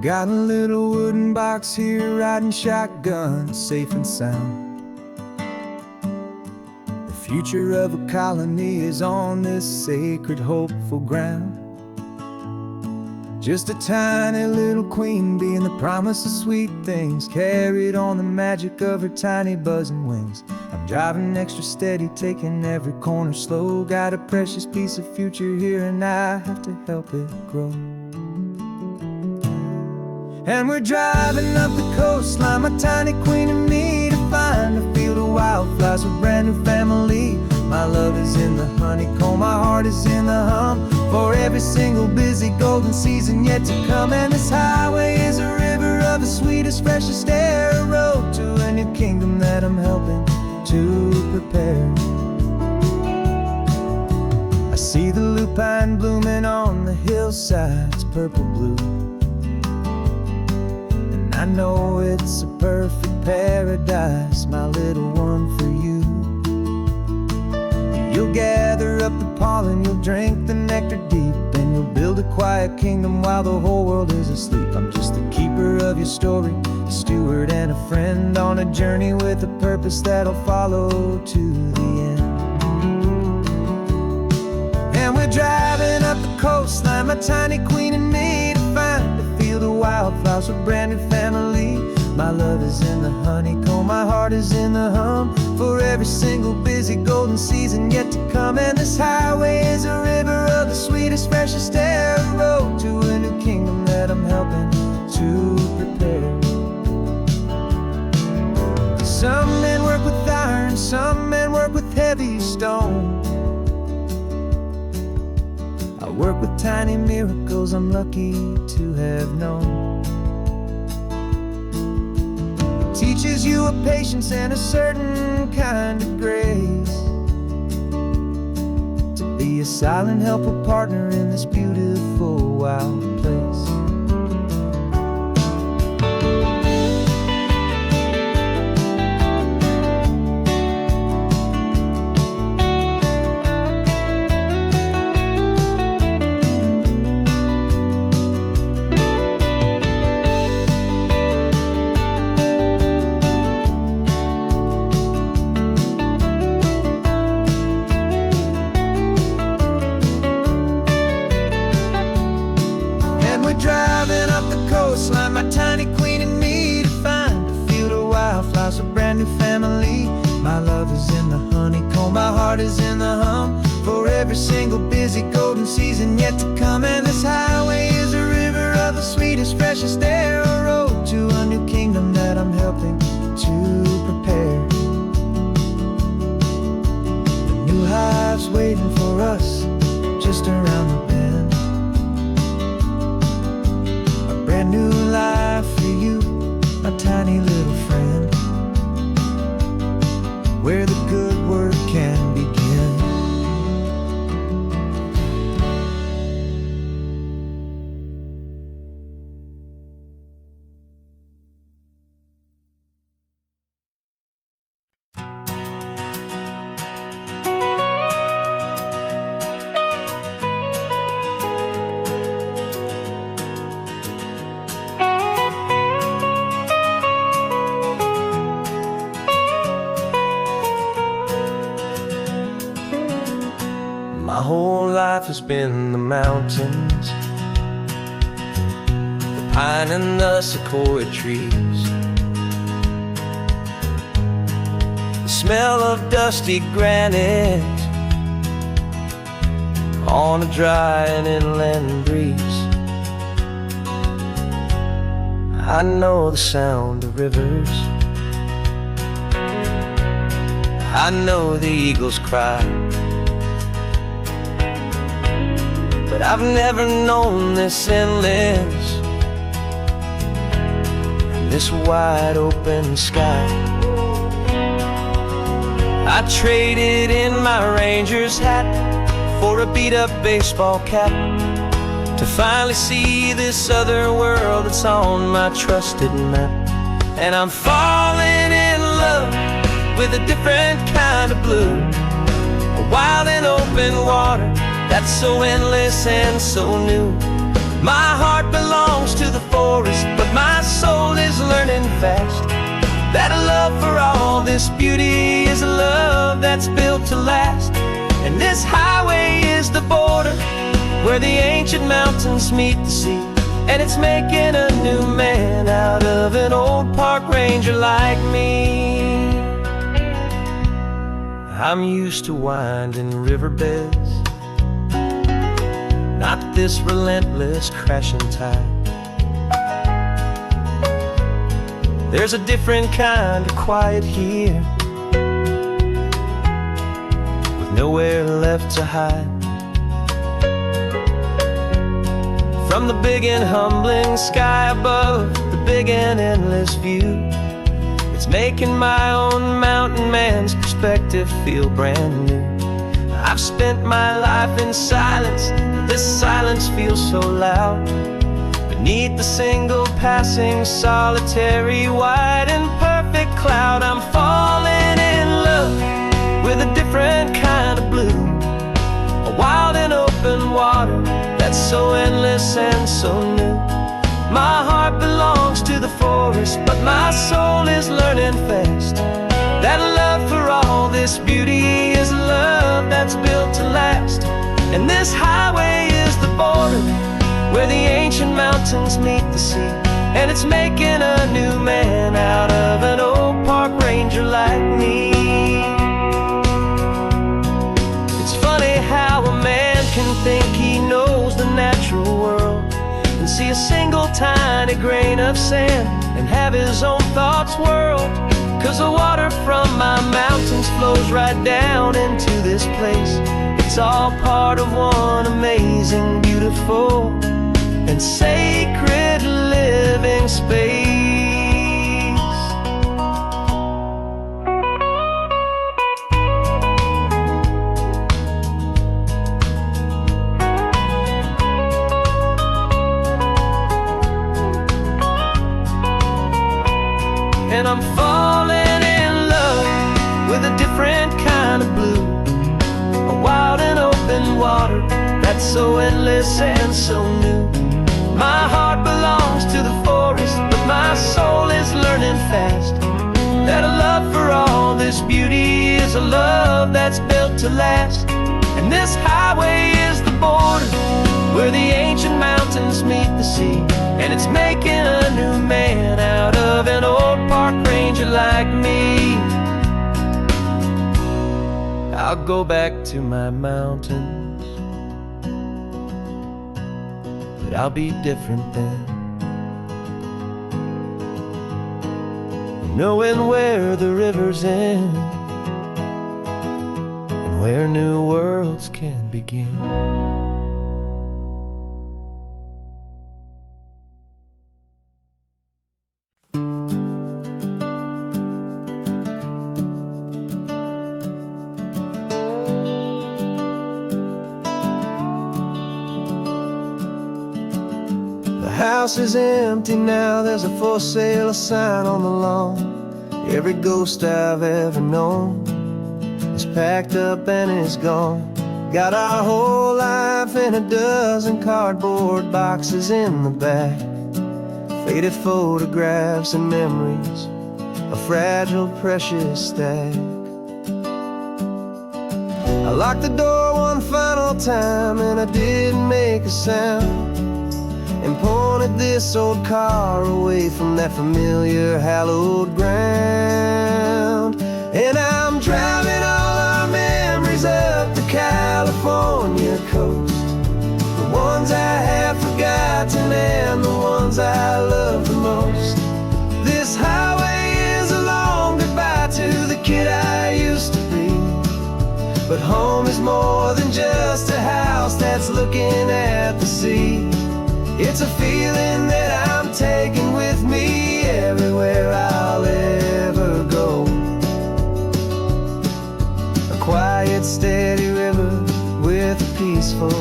Got a little wooden box here, riding shotgun, safe and sound. The future of a colony is on this sacred, hopeful ground. Just a tiny little queen bee and the promise of sweet things, carried on the magic of her tiny buzzing wings. I'm driving extra steady, taking every corner slow. Got a precious piece of future here and I have to help it grow. And we're driving up the coastline, my tiny queen and me, to find a field of wildflowers with brand new family. My love is in the honeycomb, my heart is in the hum, for every single busy golden season yet to come. And this highway is a river of the sweetest, freshest air, a road to a new kingdom that I'm helping to prepare. I see the lupine blooming on the hillsides, purple blue, and I know it's a perfect paradise, my little one, for you. You'll gather up the pollen, you'll drink the nectar deep, and you'll build a quiet kingdom while the whole world is asleep. I'm just the keeper of your story, a steward and a friend, on a journey with a purpose that'll follow to the end. And we're driving up the coastline, my tiny queen and me, to find a field of wildflowers with brand new family. My love is in the honeycomb, my heart is in the hum, for every single busy golden season yet to come. And this highway is a river of the sweetest, freshest air, a road to a new kingdom that I'm helping to prepare. Some men work with iron, some men work with heavy stone. I work with tiny miracles I'm lucky to have known. Teaches you a patience and a certain kind of grace, to be a silent, helpful partner in this beautiful, wild place. Driving up the coastline, my tiny queen and me, to find a field of wildflowers, a brand new family. My love is in the honeycomb, my heart is in the hum, for every single busy golden season yet to come. And this highway is a river of the sweetest, freshest air, a road to a new kingdom that I'm helping to prepare. The new hive's waiting for us just around the bend. Brand new life for you, my tiny little friend, where the good work can begin. My whole life has been the mountains, the pine and the sequoia trees, the smell of dusty granite on a dry and inland breeze. I know the sound of rivers, I know the eagles cry, but I've never known this endless and this wide open sky. I traded in my Ranger's hat for a beat-up baseball cap, to finally see this other world that's on my trusted map. And I'm falling in love with a different kind of blue, a wild and open water that's so endless and so new. My heart belongs to the forest, but my soul is learning fast that a love for all this beauty is a love that's built to last. And this highway is the border where the ancient mountains meet the sea, and it's making a new man out of an old park ranger like me. I'm used to winding riverbeds, not this relentless crashing tide. There's a different kind of quiet here, with nowhere left to hide. From the big and humbling sky above, the big and endless view, it's making my own mountain man's perspective feel brand new. I've spent my life in silence, this silence feels so loud. Beneath the single passing solitary white and perfect cloud, I'm falling in love with a different kind of blue, a wild and open water that's so endless and so new. My heart belongs to the forest, but my soul is learning fast that love for all this beauty is a love that's built to last. And this highway is the border where the ancient mountains meet the sea, and it's making a new man out of an old park ranger like me. It's funny how a man can think he knows the natural world and see a single tiny grain of sand and have his own thoughts whirled. 'Cause the water from my mountains flows right down into this place. It's all part of one amazing, beautiful and sacred living space. And I'm falling in love with a different kind of blue, a wild and open water that's so endless and so new. My heart belongs to the forest, but my soul is learning fast that a love for all this beauty is a love that's built to last. And this highway is the border where the ancient mountains meet the sea, and it's making a new man out of an old park ranger like me. I'll go back to my mountains, but I'll be different then, knowing where the rivers end and where new worlds can begin. The house is empty now, there's a for sale sign on the lawn. Every ghost I've ever known is packed up and is gone. Got our whole life in a dozen cardboard boxes in the back, faded photographs and memories, a fragile, precious stack. I locked the door one final time and I didn't make a sound, and pointed this old car away from that familiar hallowed ground. And I'm driving all our memories up the California coast, the ones I have forgotten and the ones I love the most. This highway is a long goodbye to the kid I used to be, but home is more than just a house that's looking at the sea. It's a feeling that I'm taking with me everywhere I'll ever go. A quiet, steady river with a peaceful,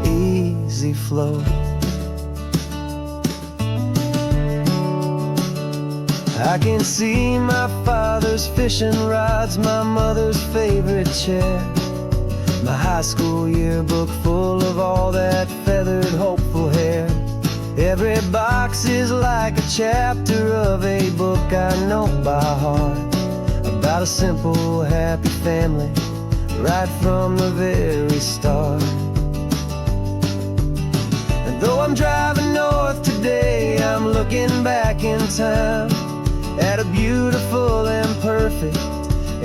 easy flow. I can see my father's fishing rods, my mother's favorite chair, my high school yearbook full of all that feathered, hopeful hair. Every box is like a chapter of a book I know by heart, about a simple, happy family, right from the very start. And though I'm driving north today, I'm looking back in time at a beautiful and perfect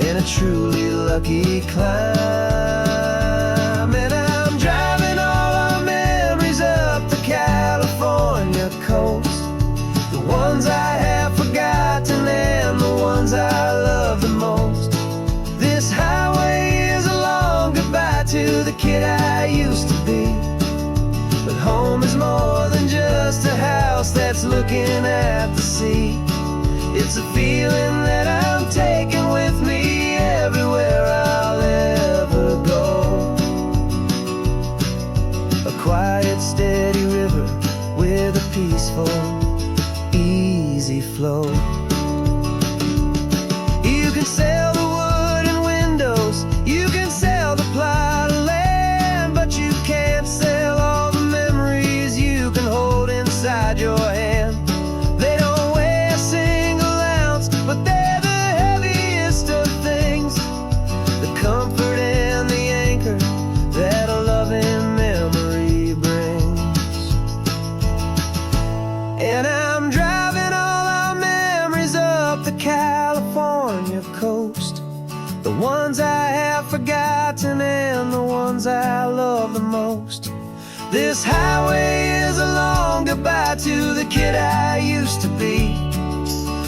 and a truly lucky climb. And I'm driving all our memories up the California coast, the ones I have forgotten and the ones I love the most. This highway is a long goodbye to the kid I used to be, but home is more than just a house that's looking at the sea. It's a feeling that I'm taking with me everywhere I'll ever go. A quiet, steady river with a peaceful, easy flow. You can sail the wooden windows, you can sail the plot of land, but you can't sail all the memories you can hold inside your hand. They don't weigh a single ounce, but they're the heaviest of things, the comfort and the anchor that a loving memory brings. And I'm driving all our memories up the California coast, the ones I have forgotten and the ones I love the most. This highway is a long goodbye to the kid I used to be,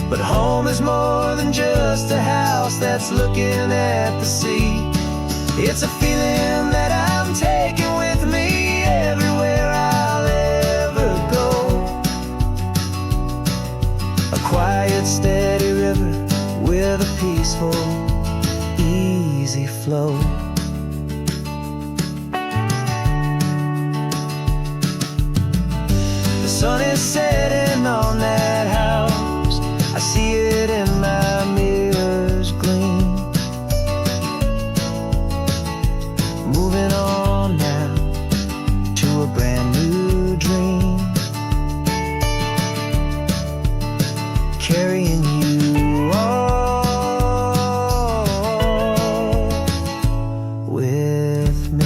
but home is more than just a house that's looking at the sea. It's a feeling that I'm taking with me everywhere I'll ever go. A quiet, steady river with a peaceful, easy flow. The sun is setting on that house, I see it in my mirror's gleam. Moving on now to a brand new dream, carrying you all with me.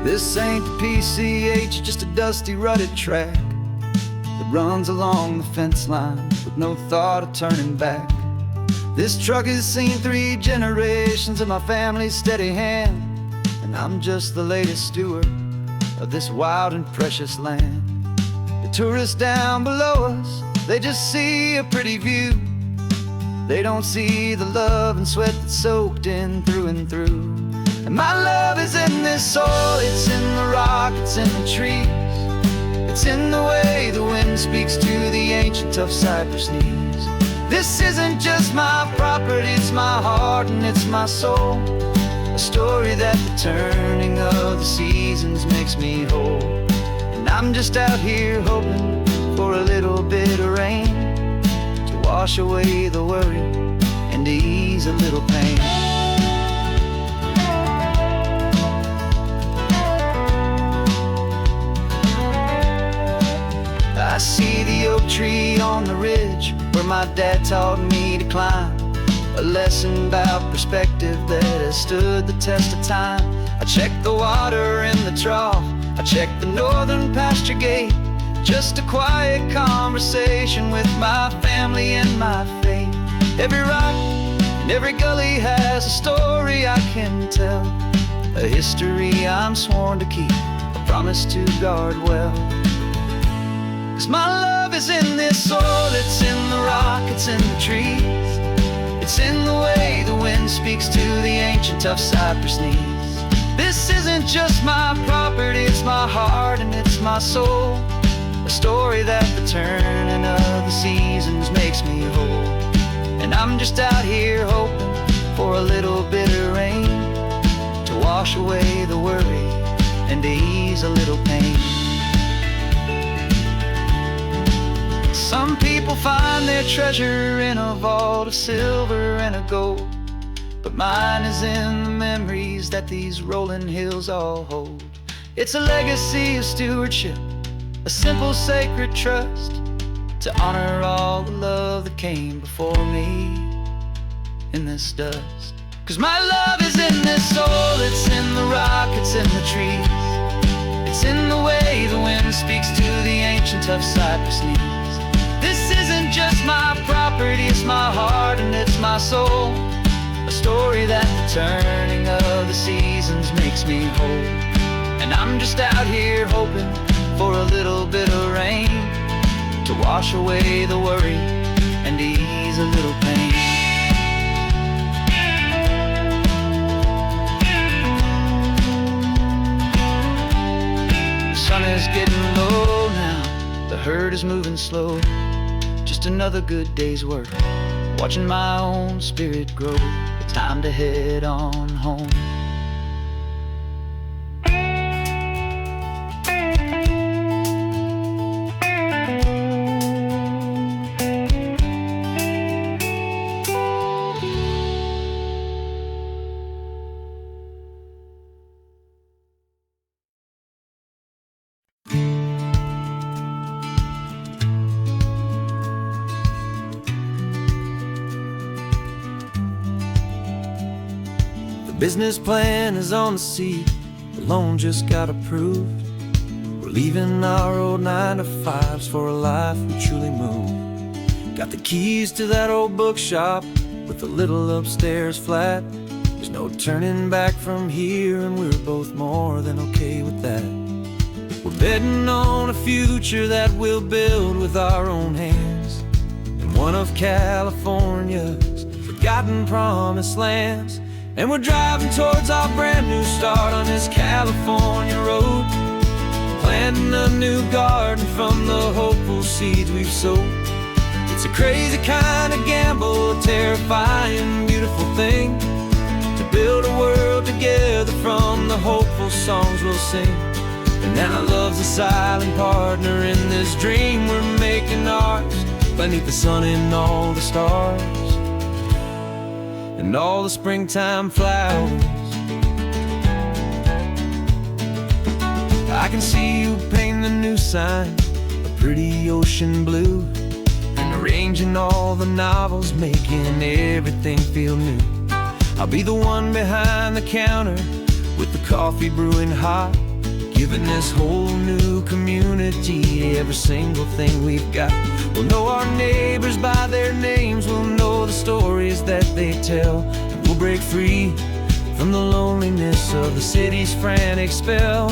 This ain't the PCH, just a dusty, rutted track that runs along the fence line with no thought of turning back. This truck has seen 3 generations of my family's steady hand, and I'm just the latest steward of this wild and precious land. The tourists down below us, they just see a pretty view. They don't see the love and sweat that's soaked in through and through. And my love is in this soil, it's in the rock, it's in the trees. It's in the way the wind speaks to the ancient tough cypress knees. This isn't just my property, it's my heart and it's my soul. A story that the turning of the seasons makes me whole. And I'm just out here hoping for a little bit of rain to wash away the worry and to ease a little pain. I see the oak tree on the ridge where my dad taught me to climb, a lesson about perspective that has stood the test of time. I check the water in the trough, I check the northern pasture gate, just a quiet conversation with my family and my faith. Every rock and every gully has a story I can tell, a history I'm sworn to keep, a promise to guard well. 'Cause my love is in this soil, it's in the rock, it's in the trees. It's in the way the wind speaks to the ancient tough cypress knees. This isn't just my property, it's my heart and it's my soul. A a story that the turning of the seasons makes me whole. And I'm just out here hoping for a little bit of rain to wash away the worry and to ease a little pain. Some people find their treasure in a vault of silver and a gold, but mine is in the memories that these rolling hills all hold. It's a legacy of stewardship, a simple sacred trust, to honor all the love that came before me in this dust. 'Cause my love is in this soul, it's in the rock, it's in the trees, it's in the way the wind speaks to the ancient tough cypress knees. This isn't just my property, it's my heart and it's my soul, a story that the turning of the seasons makes me whole. And I'm just out here hoping for a little bit of rain to wash away the worry and ease a little pain. The sun is getting low now, the herd is moving slow. Just another good day's work, watching my own spirit grow. It's time to head on home. Business plan is on the seat, the loan just got approved. We're leaving our old 9-to-5s for a life we truly move. Got the keys to that old bookshop with the little upstairs flat. There's no turning back from here, and we're both more than okay with that. We're betting on a future that we'll build with our own hands in one of California's forgotten promised lands. And we're driving towards our brand new start on this California road, planting a new garden from the hopeful seeds we've sowed. It's a crazy kind of gamble, a terrifying, beautiful thing, to build a world together from the hopeful songs we'll sing. And now love's a silent partner in this dream we're making ours, beneath the sun and all the stars and all the springtime flowers. I can see you painting the new sign a pretty ocean blue, and arranging all the novels, making everything feel new. I'll be the one behind the counter with the coffee brewing hot, giving this whole new community every single thing we've got. We'll know our neighbors by their names, we'll know the stories that they tell, and we'll break free from the loneliness of the city's frantic spell.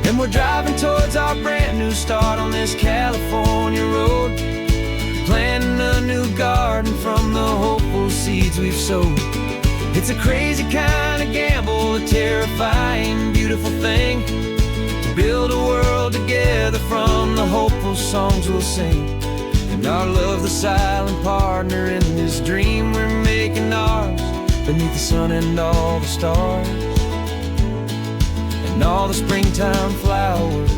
And we're driving towards our brand new start on this California road, planting a new garden from the hopeful seeds we've sowed. It's a crazy kind of gamble, a terrifying, beautiful thing, build a world together from the hopeful songs we'll sing. And our love, the silent partner in this dream we're making ours, beneath the sun and all the stars and all the springtime flowers.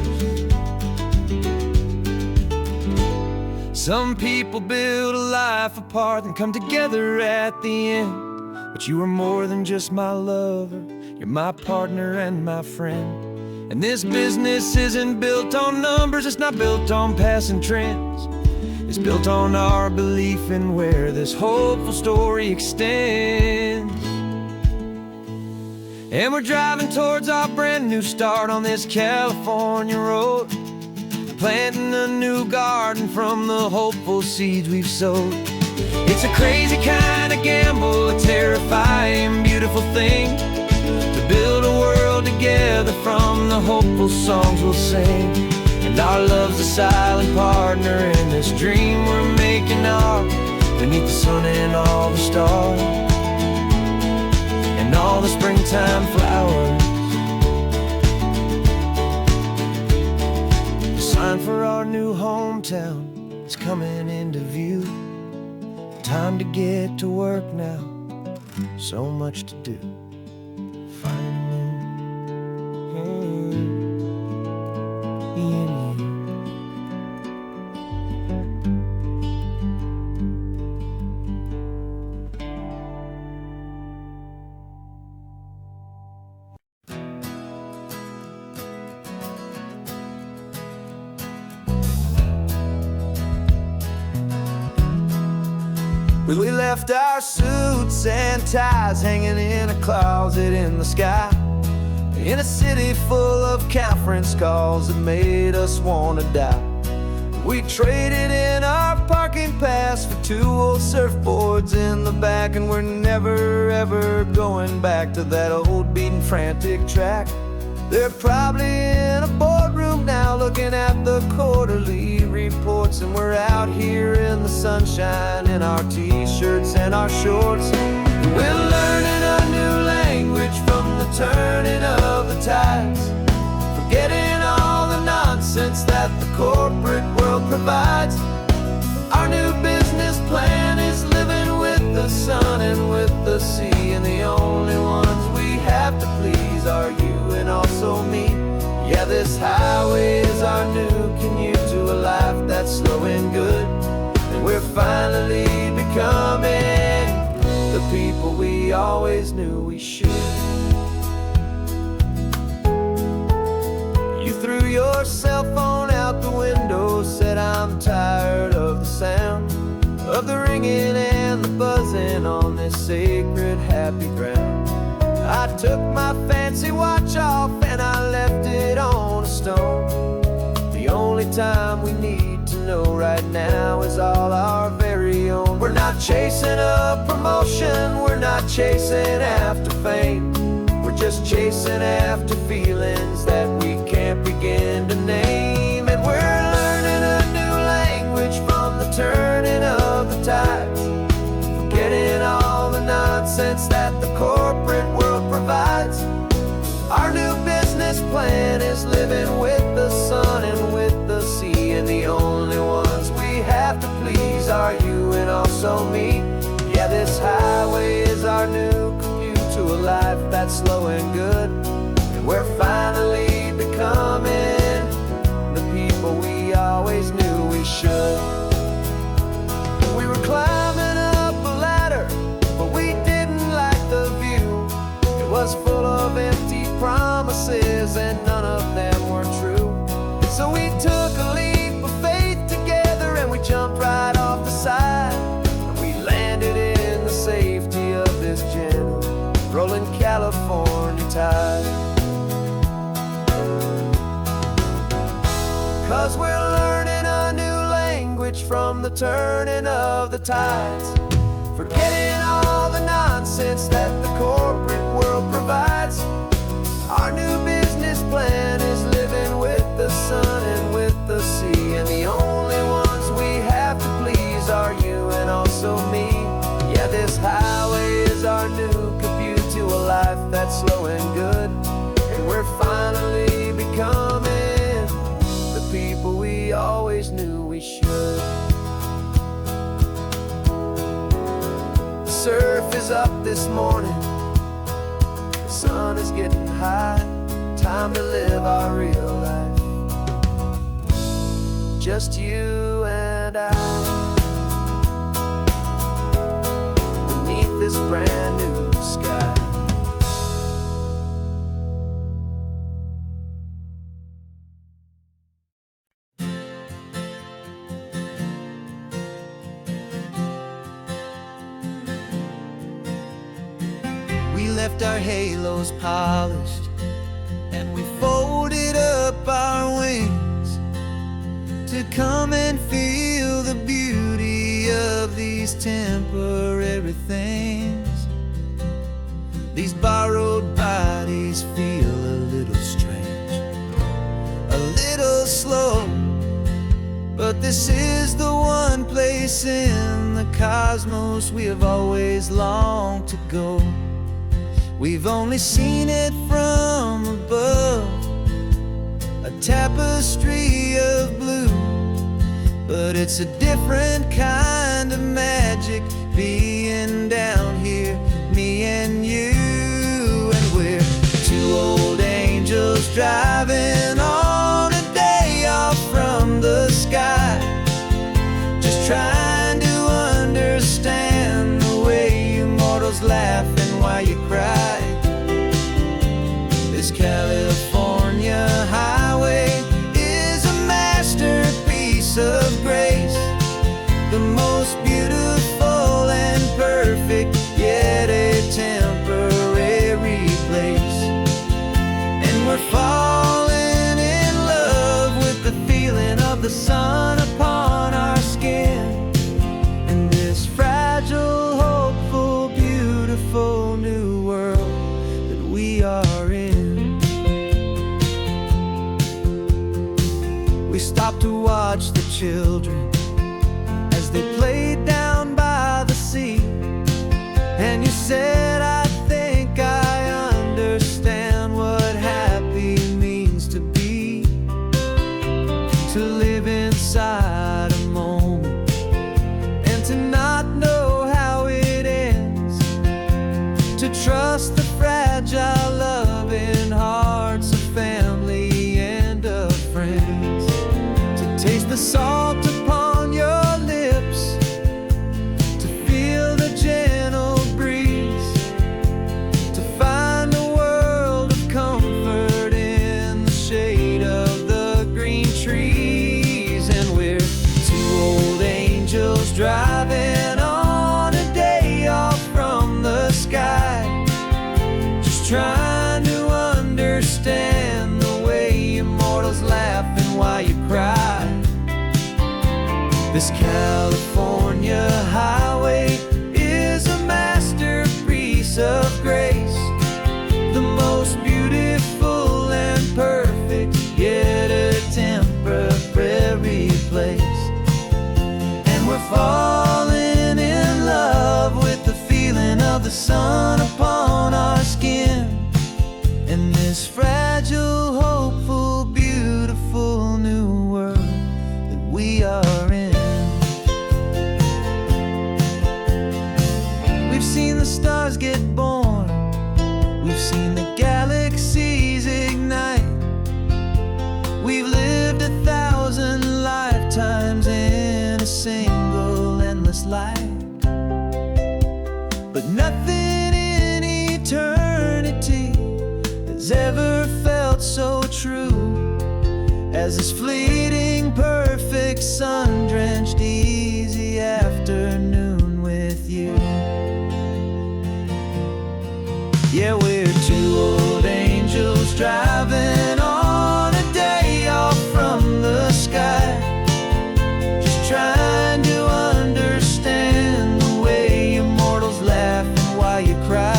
Some people build a life apart and come together at the end, but you are more than just my lover, you're my partner and my friend. And this business isn't built on numbers, it's not built on passing trends. It's built on our belief in where this hopeful story extends. And we're driving towards our brand new start on this California road, planting a new garden from the hopeful seeds we've sowed. It's a crazy kind of gamble, a terrifying, beautiful thing, to build a world together from the hopeful songs we'll sing. And our love's a silent partner in this dream we're making ours, beneath the sun and all the stars and all the springtime flowers. The sign for our new home downtown is coming into view. Time to get to work now, so much to do. Finding in you. We left our suits and ties hanging in a closet in the sky, in a city full of conference calls that made us wanna die. We traded in our parking pass for 2 old surfboards in the back, and we're never ever going back to that old beaten frantic track. They're probably in a boardroom now looking at the quarterly reports, and we're out here in the sunshine in our t-shirts and our shorts. We're learning a new language from the turning of the tides, forgetting all the nonsense that the corporate world provides. Our new business plan is living with the sun and with the sea, and the only ones we have to please are you and also me. Yeah, this highway is our new commute to a life that's slow and good, and we're finally becoming the people we always knew we should. You threw your cell phone out the window, said I'm tired of the sound of the ringing and the buzzing on this sacred happy ground. I took my fancy watch off and I left it on a stone. The only time we need to know right now is all our very own. We're not chasing a promotion, we're not chasing after fame. We're just chasing after feelings that we can't begin to name. And we're learning a new language from the turning of the tides, forgetting all the nonsense that the corporate world provides. Our new business plan is living with the sun and with the sea, and the only ones we have to please are you and also me. Yeah, this highway is our new commute to a life that's slow and good, and we're finally becoming the people we always knew we should. We were climbing up a ladder, but we didn't like the view. It was full of empty promises and none of them were true. So we took a leap of faith together and we jumped right off the side, and we landed in the safety of this gentle rolling California tide. 'Cause we're learning a new language from the turning of the tides, forgetting all the nonsense that the corporate world provides. Our new business plan is living with the sun and with the sea, and the only ones we have to please are you and also me. Yeah, this highway is our new commute to a life that's slow and good, and we're finally becoming the people we always knew we should. The surf is up this morning, the sun is getting high, time to live our real life, just you and I, beneath this brand new sky. We left our halos polished and we folded up our wings to come and feel the beauty of these temporary things. These borrowed bodies feel a little strange, a little slow, but this is the one place in the cosmos we have always longed to go. We've only seen it from above, a tapestry of blue, but it's a different kind of magic being down here, me and you. And we're two old angels driving on a day off from the sky, just trying to understand the way you mortals laugh and why you cry. This California highway is a masterpiece of grace, the most beautiful and perfect, yet a temporary place. And we're falling in love with the feeling of the sun upon our skin, in this fragile, hopeful, beautiful new world that we are in. We stopped to watch the children as they played down by the sea, and you said, I think I understand what happy means to be, to live inside a moment and to not know how it ends, to trust the fragile loving hearts of family and of friends, to taste the salt upon your lips, to feel the gentle breeze, to find a world of comfort in the shade of the green trees. And we're two old angels driving on a day off from the sky, just trying to understand the way immortals laugh and why you cry. This California highway is a masterpiece of grace, the most beautiful and perfect, yet a temporary place. And we're falling in love with the feeling of the sun upon our skin, in this fragile, hopeful, beautiful new world that we are in. We've seen the stars get born, we've seen the galaxies ignite, we've lived 1,000 lifetimes in a single endless life. But nothing in eternity has ever felt so true as this fleeting, perfect, sun-drenched, easy afternoon with you. Yeah, we're two old angels driving on a day off from the sky, just trying to understand the way immortals laugh and why you cry.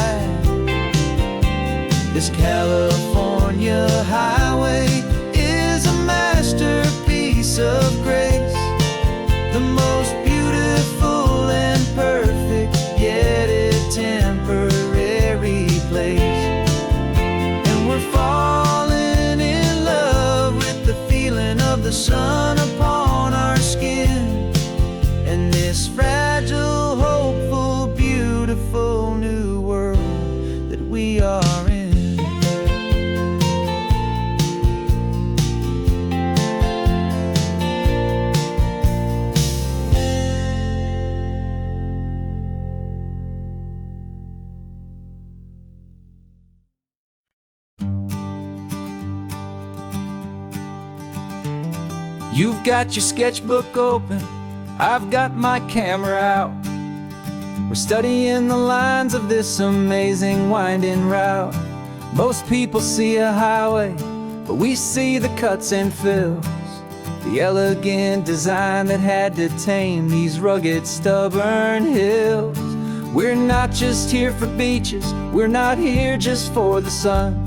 This California highway is a masterpiece of grace, the most beautiful and perfect, yet a temporary place. And we're falling in love with the feeling of the sun upon our skin, and this fragile, hopeful, beautiful new world that we are in. You've got your sketchbook open, I've got my camera out. We're studying the lines of this amazing winding route. Most people see a highway, but we see the cuts and fills, the elegant design that had to tame these rugged, stubborn hills. We're not just here for beaches, we're not here just for the sun.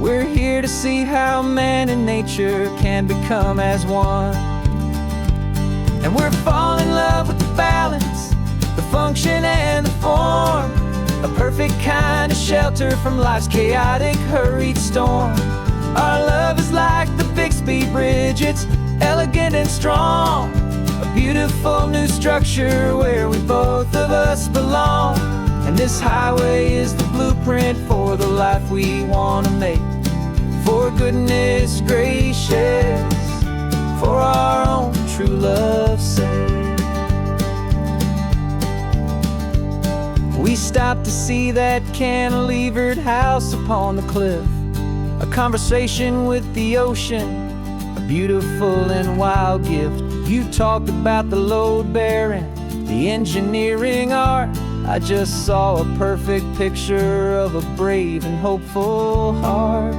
We're here to see how man and nature can become as one. And we're falling in love with the balance, the function and the form, a perfect kind of shelter from life's chaotic, hurried storm. Our love is like the Bixby Bridge, it's elegant and strong, beautiful new structure where we both of us belong. And this highway is the blueprint for the life we want to make. For goodness gracious, for our own true love's sake. We stopped to see that cantilevered house upon the cliff, a conversation with the ocean, a beautiful and wild gift. You talked about the load bearing, the engineering art. I just saw a perfect picture of a brave and hopeful heart.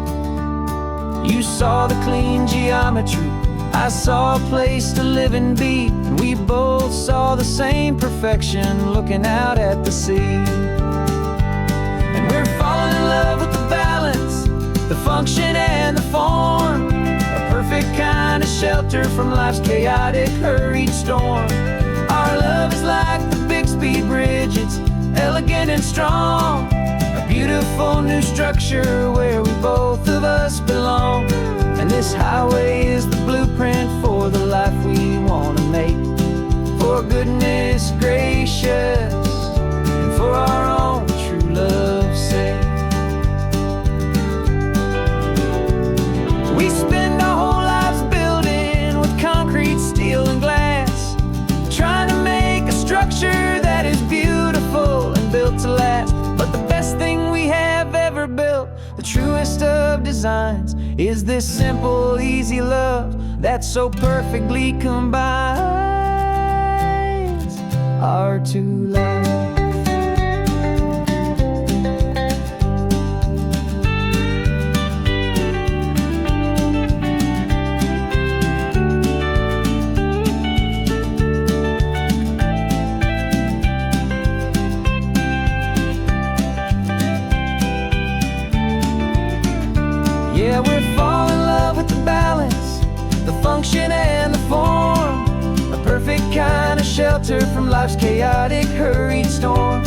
You saw the clean geometry, I saw a place to live and be, and we both saw the same perfection looking out at the sea. And we're falling in love with the balance, the function and the form, a perfect kind of shelter from life's chaotic, hurried storm. Our love is like the Bixby Bridge, it's elegant and strong, a beautiful new structure where we both of us belong. And this highway is the blueprint for the life we want to make. For goodness gracious, and for our own true love's sake. We spend our whole lives building with concrete, steel and glass, trying to make a structure that is beautiful and built to last. But the best thing we have ever built, the truest of designs, is this simple, easy love that so perfectly combines our two lives. Yeah, we're falling in love with the balance, the function and the form, a perfect kind of shelter from life's chaotic, hurried storm.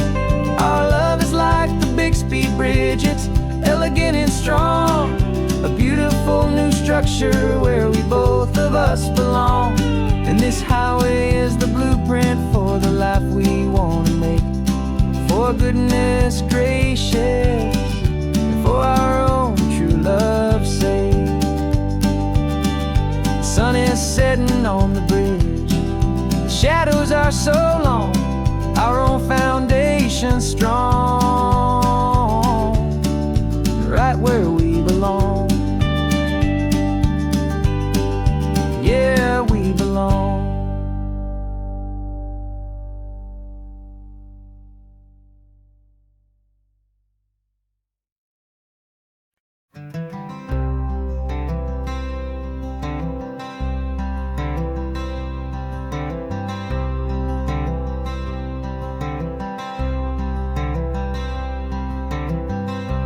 Our love is like the Bixby Bridge, it's elegant and strong, a beautiful new structure where we both of us belong. And this highway is the blueprint for the life we want to make. For goodness gracious, and for our own true love's sake. The sun is setting on the bridge, the shadows are so long, our own foundation strong, right where we belong. Yeah, we belong.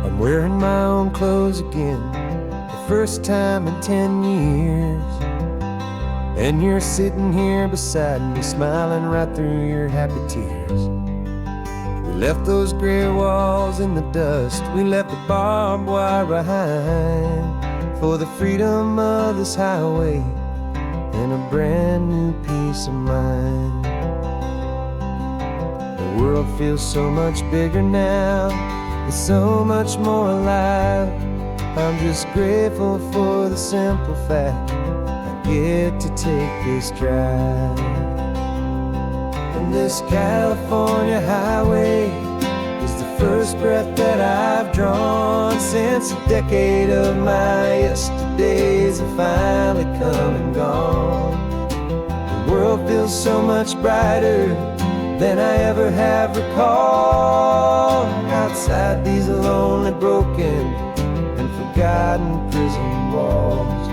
I'm wearing my own clothes again, the first time in 10 years. And you're sitting here beside me, smiling right through your happy tears. We left those gray walls in the dust, we left the barbed wire behind, for the freedom of this highway and a brand new peace of mind. The world feels so much bigger now, it's so much more alive. I'm just grateful for the simple fact I get to take this drive. And this California highway is the first breath that I've drawn since a decade of my yesterdays have finally come and gone. The world feels so much brighter than I ever have recalled. Outside these lonely, broken and forgotten prison walls,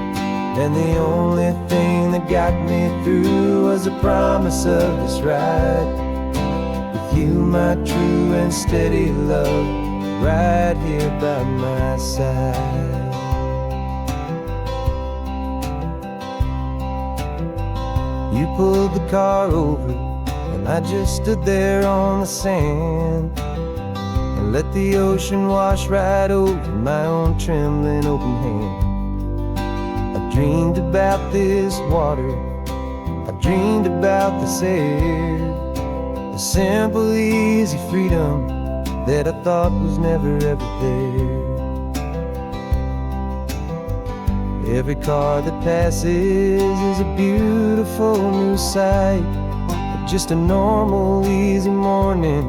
and the only thing that got me through was the promise of this ride with you, my true and steady love, right here by my side. You pulled the car over and I just stood there on the sand and let the ocean wash right over my own trembling open hand. I dreamed about this water, I dreamed about this air, the simple, easy freedom that I thought was never ever there. Every car that passes is a beautiful new sight, but just a normal, easy morning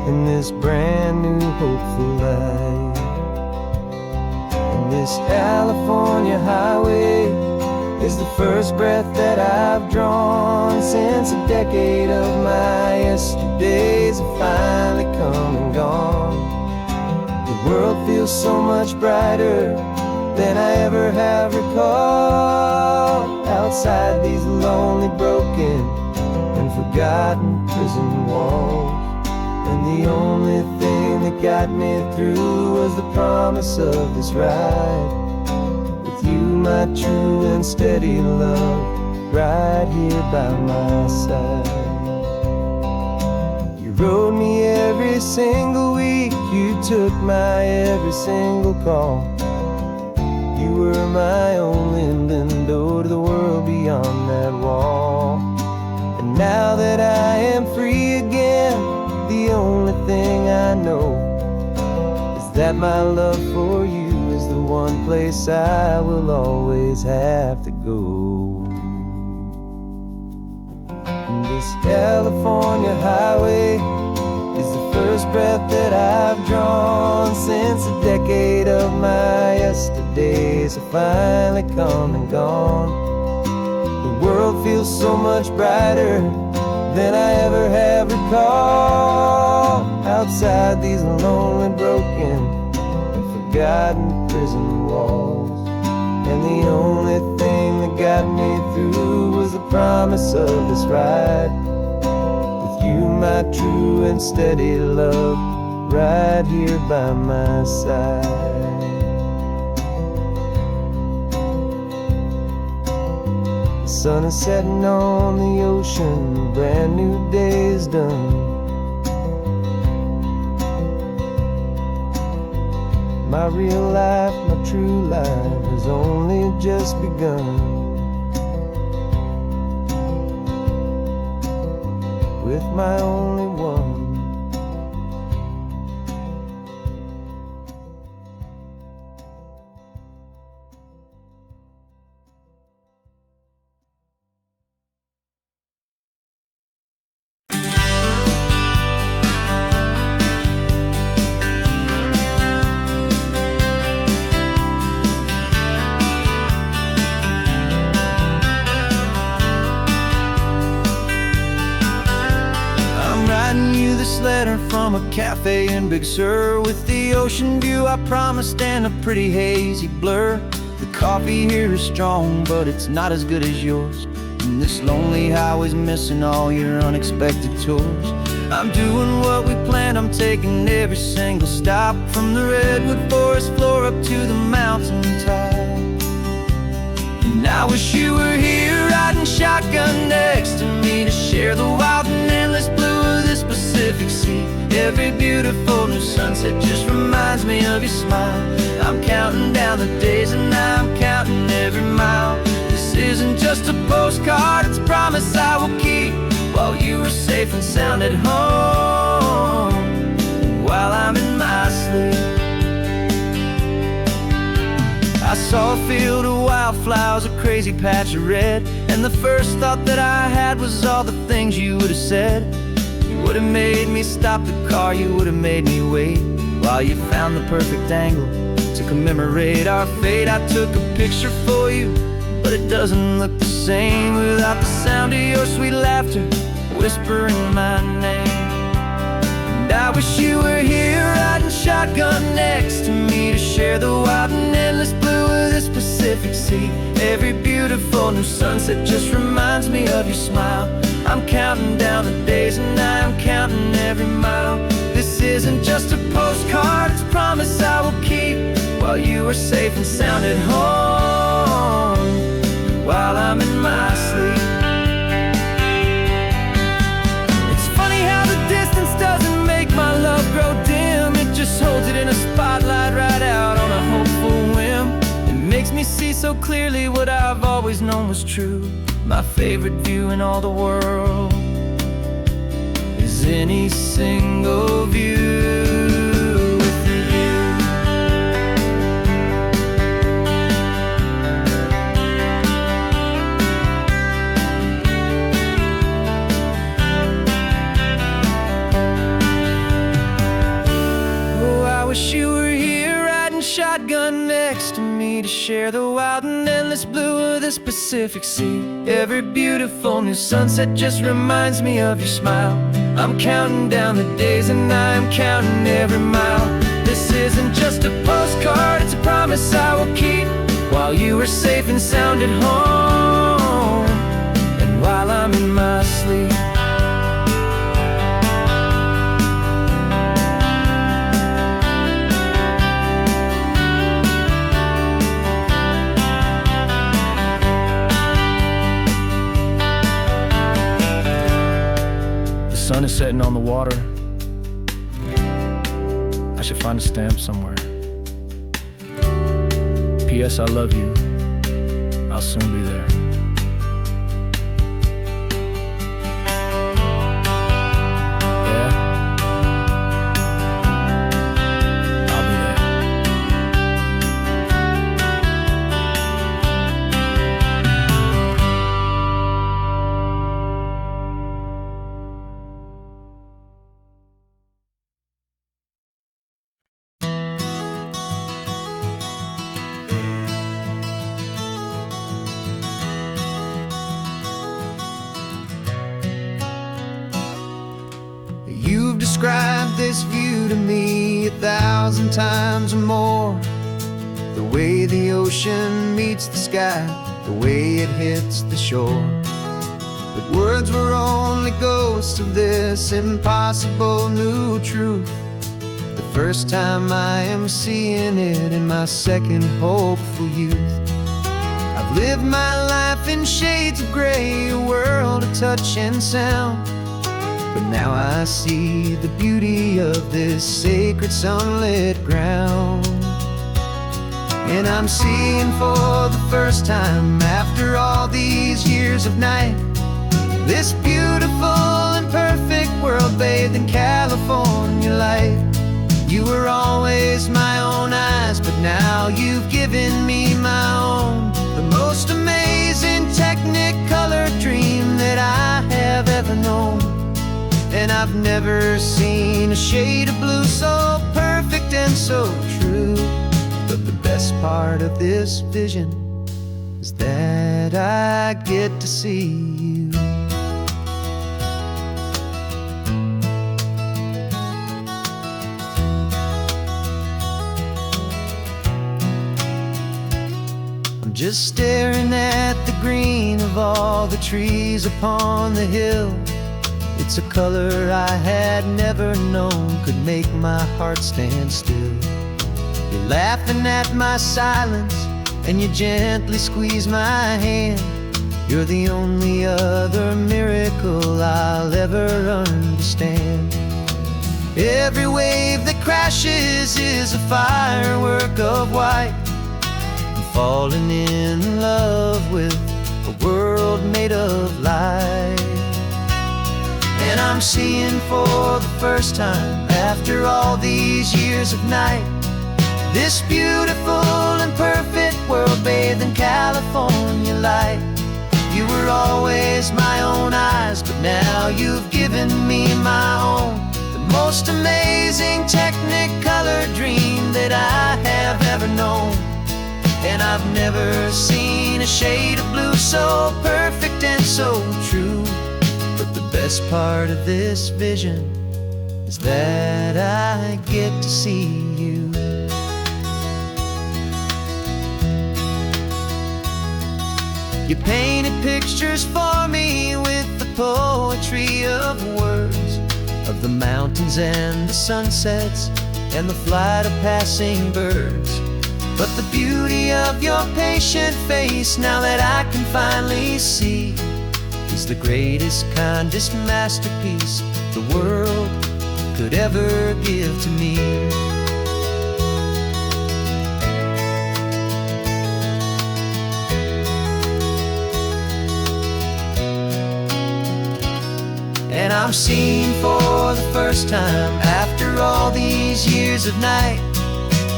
in this brand new, hopeful life. And this California highway is the first breath that I've drawn since a decade of my yesterdays have finally come and gone. The world feels so much brighter than I ever have recalled, outside these lonely, broken, and forgotten prison walls. And the only thing that got me through was the promise of this ride, with you, my true and steady love, right here by my side. You rode me every single week, you took my every single call. You were my only window to the world beyond that wall. And now that I am free again, the only thing I know is that my love for you is the one place I will always have to go. And this California highway is the first breath that I've drawn since a decade of my yesterdays have finally come and gone. The world feels so much brighter than I ever have recalled, outside these lonely, broken, and forgotten prison walls. And the only thing that got me through was the promise of this ride, with you, my true and steady love, right here by my side. The sun is setting on the ocean, a brand new day is done. My real life, my true life has only just begun. With my only one. Letter from a cafe in Big Sur, with the ocean view I promised and a pretty hazy blur. The coffee here is strong, but it's not as good as yours, and this lonely highway's missing all your unexpected tours. I'm doing what we planned, I'm taking every single stop, from the redwood forest floor up to the mountain top. And I wish you were here riding shotgun next to me, to share the wild and endless blue of this Pacific Sea. Every beautiful new sunset just reminds me of your smile. I'm counting down the days and I'm counting every mile. This isn't just a postcard, it's a promise I will keep, while you are safe and sound at home, while I'm in my sleep. I saw a field of wildflowers, a crazy patch of red, and the first thought that I had was all the things you would have said. You would have made me stop the car, you would have made me wait, while you found the perfect angle to commemorate our fate. I took a picture for you, but it doesn't look the same without the sound of your sweet laughter whispering my name. And I wish you were here riding shotgun next to me, to share the wild and endless blue of this Pacific Sea. Every beautiful new sunset just reminds me of your smile. I'm counting down the days and I'm counting every mile. This isn't just a postcard, it's a promise I will keep, while you are safe and sound at home, while I'm in my sleep. It's funny how the distance doesn't make my love grow dim, it just holds it in a spotlight right out on a hopeful whim. It makes me see so clearly what I've always known was true, My favorite view in all the world is any single view with you. Oh, I wish you were here riding shotgun next to me to share the wild and endless blue of this Pacific Sea. Every beautiful new sunset just reminds me of your smile. I'm counting down the days and I'm counting every mile. This isn't just a postcard, it's a promise I will keep, while you are safe and sound at home, and while I'm in my sleep. The sun is setting on the water. I should find a stamp somewhere. P.S. I love you. I'll soon be there. Yeah? I'll be there. You've described this view to me 1,000 times or more. The way the ocean meets the sky, the way it hits the shore. But words were only ghosts of this impossible new truth. The first time I am seeing it in my second hopeful youth. I've lived my life in shades of gray, a world of touch and sound. But now I see the beauty of this sacred sunlit ground. And I'm seeing for the first time, after all these years of night, this beautiful and perfect world bathed in California light. You were always my own eyes, but now you've given me my own. The most amazing technicolor dream that I have ever known. And I've never seen a shade of blue so perfect and so true. But the best part of this vision is that I get to see you. I'm just staring at the green of all the trees upon the hill. It's a color I had never known could make my heart stand still. You're laughing at my silence, and you gently squeeze my hand. You're the only other miracle I'll ever understand. Every wave that crashes is a firework of white. I'm falling in love with a world made of light. And I'm seeing for the first time, after all these years of night, this beautiful and perfect world bathed in California light. You were always my own eyes, but now you've given me my own. The most amazing technicolor dream that I have ever known. And I've never seen a shade of blue so perfect and so true. But the best part of this vision is that I get to see you. You painted pictures for me with the poetry of words, of the mountains and the sunsets and the flight of passing birds. But the beauty of your patient face, now that I can finally see, is the greatest, kindest masterpiece the world could ever give to me. I'm seeing for the first time, after all these years of night,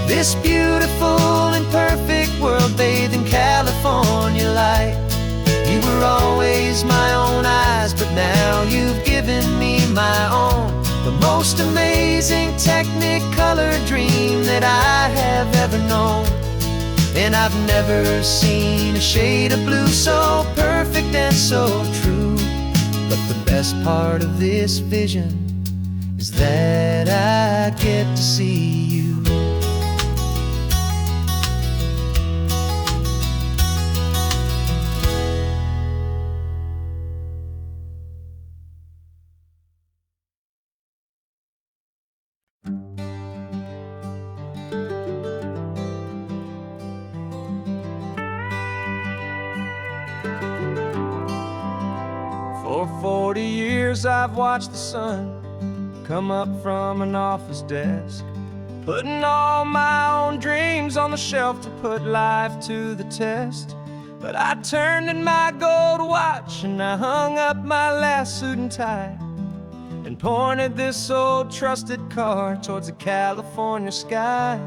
this beautiful and perfect world bathed in California light. You were always my own eyes, but now you've given me my own, the most amazing technicolor dream that I have ever known. And I've never seen a shade of blue so perfect and so true. But the best part of this vision is that I get to see you. For 40 years I've watched the sun come up from an office desk, putting all my own dreams on the shelf to put life to the test. But I turned in my gold watch and I hung up my last suit and tie, and pointed this old trusted car towards the California sky.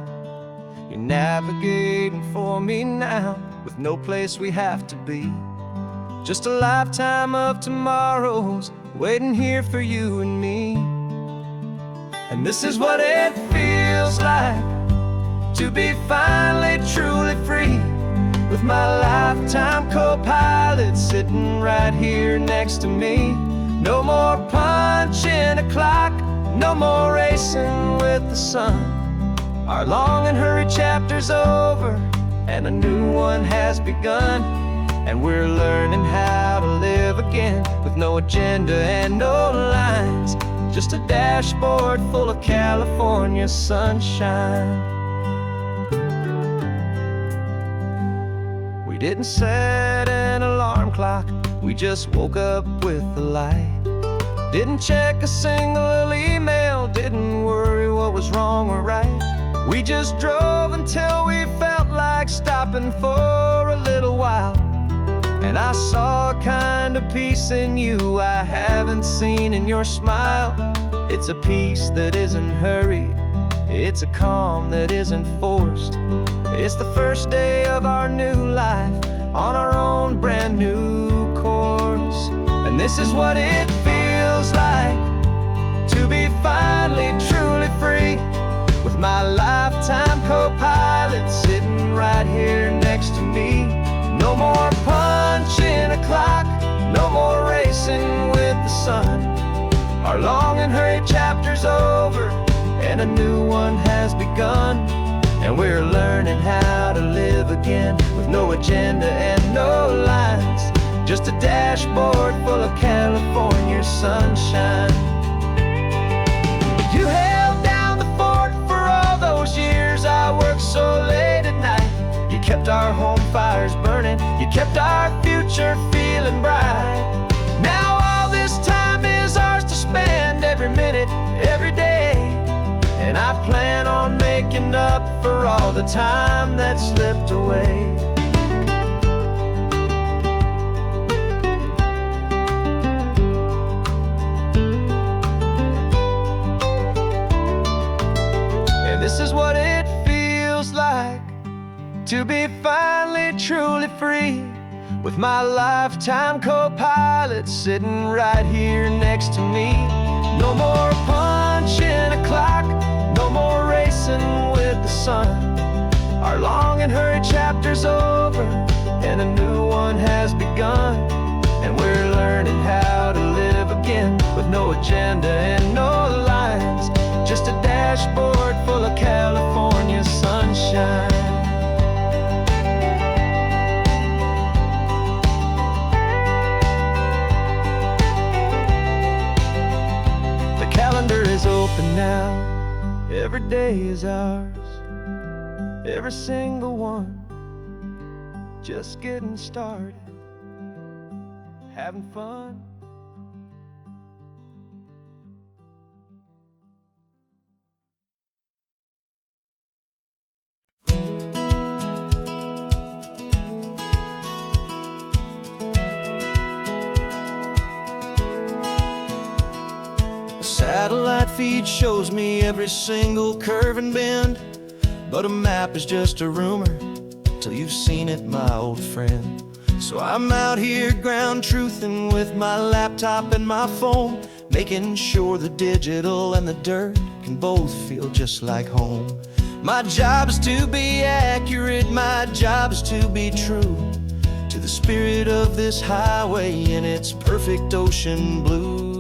You're navigating for me now, with no place we have to be, just a lifetime of tomorrows waiting here for you and me. And this is what it feels like to be finally truly free, with my lifetime co-pilot sitting right here next to me. No more punching a clock, no more racing with the sun. Our long and hurried chapter's over and a new one has begun. And we're learning how to live again, with no agenda and no lines, just a dashboard full of California sunshine. We didn't set an alarm clock, we just woke up with the light. Didn't check a single email, didn't worry what was wrong or right. We just drove until we felt like stopping for a little while. And I saw a kind of peace in you I haven't seen in your smile. It's a peace that isn't hurried, it's a calm that isn't forced. It's the first day of our new life on our own brand new course. And this is what it feels like to be finally truly free, with my lifetime co-pilot sitting right here next to me. No more punching a clock, no more racing with the sun. Our long and hurried chapter's over and a new one has begun. And we're learning how to live again, with no agenda and no lines, just a dashboard full of California sunshine. You held down the fort for all those years I worked so late at night. You kept our home fires burning, you kept our future feeling bright. Now all this time is ours to spend, every minute, every day. And I plan on making up for all the time that slipped away. And this is what it feels like to be finally truly free, with my lifetime co-pilot sitting right here next to me. No more punching a clock, no more racing with the sun. Our long and hurried chapter's over and a new one has begun. And we're learning how to live again, with no agenda and no lines, just a dashboard full of California sunshine. Is open now, every day is ours, every single one, just getting started, having fun. satellite feed shows me every single curve and bend, but a map is just a rumor till you've seen it, my old friend. So I'm out here ground truthing with my laptop and my phone, making sure the digital and the dirt can both feel just like home. My job is to be accurate, my job is to be true to the spirit of this highway in its perfect ocean blue.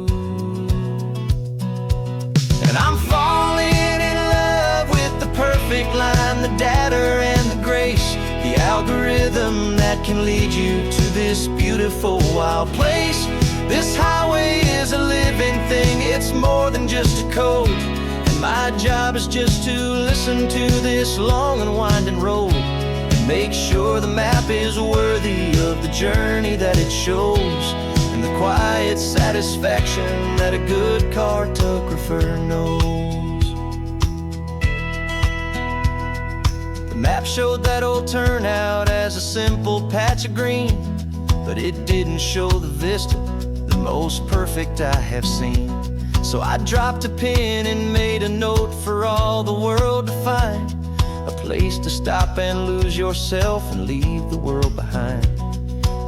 And I'm falling in love with the perfect line, the data and the grace, the algorithm that can lead you to this beautiful wild place. This highway is a living thing, it's more than just a code. And my job is just to listen to this long and winding road and make sure the map is worthy of the journey that it shows, and the quiet satisfaction that a good cartographer knows. The map showed that old turnout as a simple patch of green, but it didn't show the vista, the most perfect I have seen. So I dropped a pin and made a note for all the world to find, a place to stop and lose yourself and leave the world behind.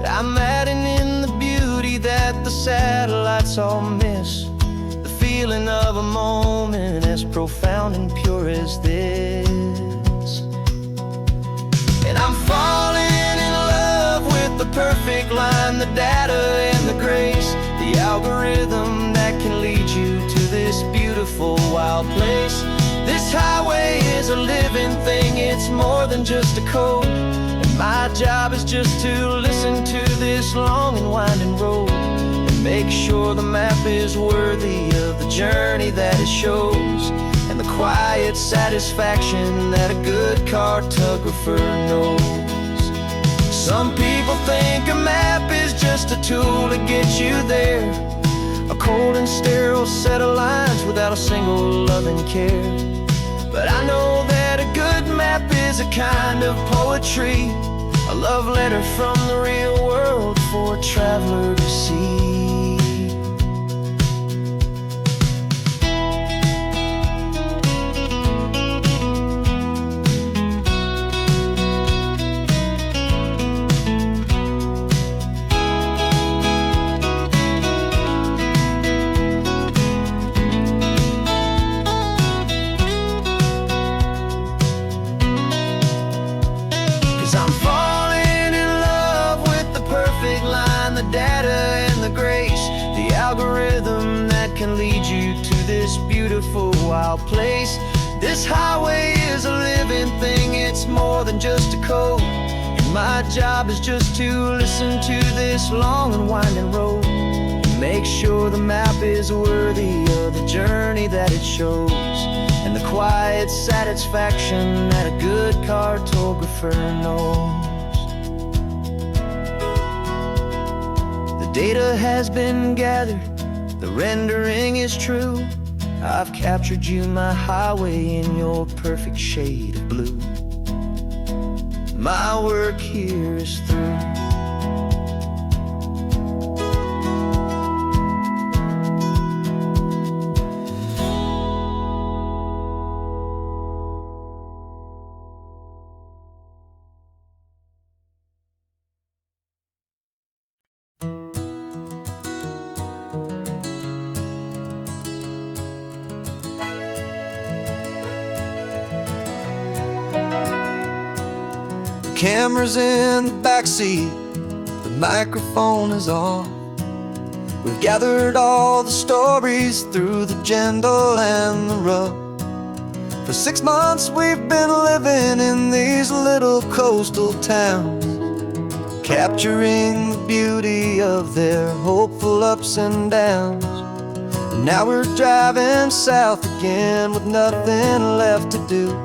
I'm adding in the beauty that the satellites all miss, the feeling of a moment as profound and pure as this. And I'm falling in love with the perfect line, the data and the grace, the algorithm that can lead you to this beautiful wild place. This highway is a living thing, it's more than just a code. And my job is just to listen to this long and winding road and make sure the map is worthy of the journey that it shows, and the quiet satisfaction that a good cartographer knows. Some people think a map is just a tool to get you there, a cold and sterile set of lines without a single loving care. But I know that a good map is a kind of poetry, a love letter from the real world for a traveler to see. 'Cause I'm falling in love with the perfect line, the data and the grace, the algorithm that can lead you to this beautiful wild place. This highway is a living thing, it's more than just a code. And my job is just to listen to this long and winding road and make sure the map is worthy of the journey that it shows, and the quiet satisfaction that a good cartographer knows. The data has been gathered, the rendering is true. I've captured you, my highway, in your perfect shade of blue. My work here is through. Camera's in the backseat, the microphone is on. We've gathered all the stories through the gentle and the rough. For 6 months we've been living in these little coastal towns, capturing the beauty of their hopeful ups and downs. And now we're driving south again with nothing left to do.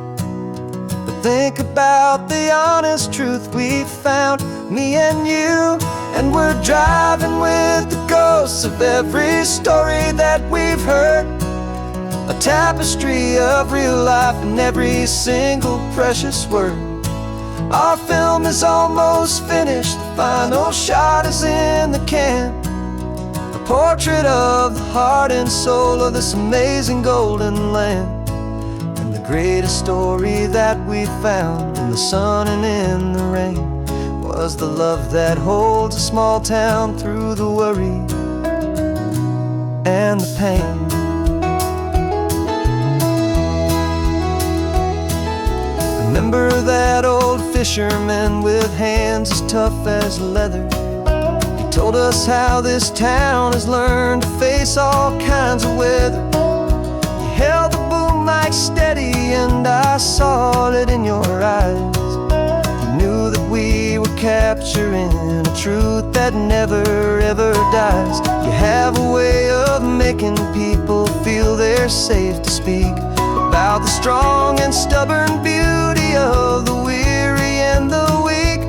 Think about the honest truth we found, me and you. And we're driving with the ghosts of every story that we've heard, a tapestry of real life and every single precious word. Our film is almost finished, the final shot is in the can, a portrait of the heart and soul of this amazing golden land. And the greatest story that we found in the sun and in the rain was the love that holds a small town through the worry and the pain. Remember that old fisherman with hands as tough as leather? He told us how this town has learned to face all kinds of weather. You held the boom mic steady and I saw it in your eyes. You knew that we were capturing a truth that never ever dies. You have a way of making people feel they're safe to speak about the strong and stubborn beauty of the weary and the weak.